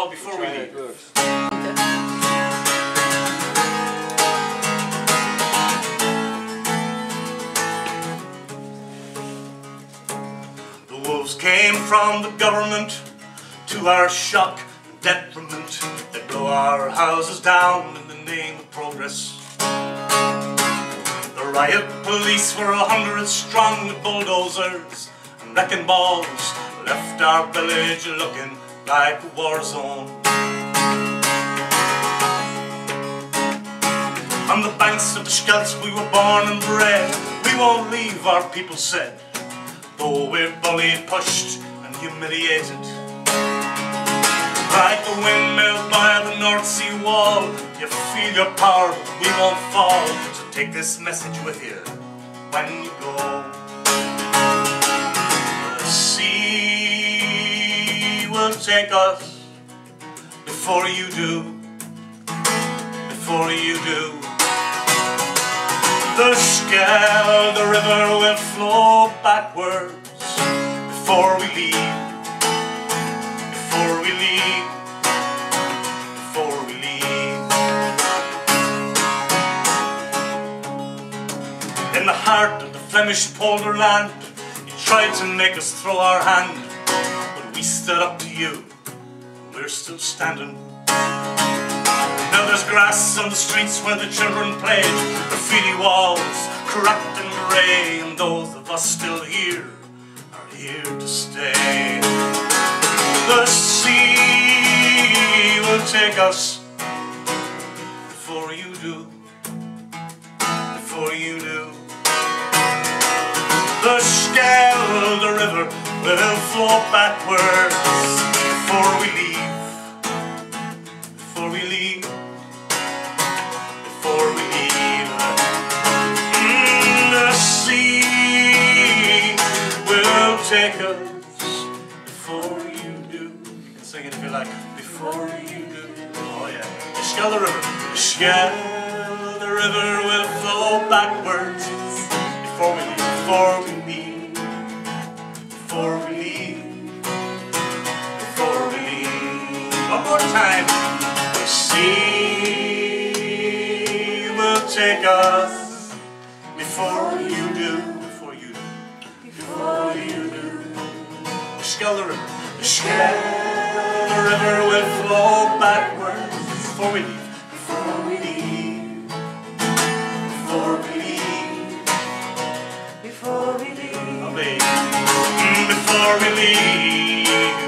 called Before We Leave. The wolves came from the government to our shock and detriment. They blow our houses down in the name of progress. The riot police were 100 strong with bulldozers and wrecking balls, left our village looking like a war zone. On the banks of the Scheldt we were born and bred. We won't leave, our people said, though we're bullied, pushed and humiliated. Like a windmill by the North Sea wall, you feel your power, but we won't fall. So take this message with you when you go. The sea will take us before you do, before you do. The Scheldt, the river will flow backwards before we leave, before we leave, before we leave. In the heart of the Flemish polder land, you tried to make us throw our hand, but we stood up to you, and we're still standing. Now there's grass on the streets where the children played, graffiti walls, cracked and grey, and those of us still here are here to stay. The sea will take us before you do, before you do. The Scheldt, the river, will flow backwards before we leave, before we leave, before we leave. The sea will take us before you do. You can sing it if you like. Before you do. Oh yeah. The Scheldt, the river. The Scheldt, the river will flow backwards before we leave. Before we leave. Before we leave. Before we leave. One more time. The sea will take us before you do. Before you do. Before you do. The Scheldt, the river. The Scheldt, the river will flow backwards before we leave. Before we leave. Before we leave. Before we leave. Before we leave.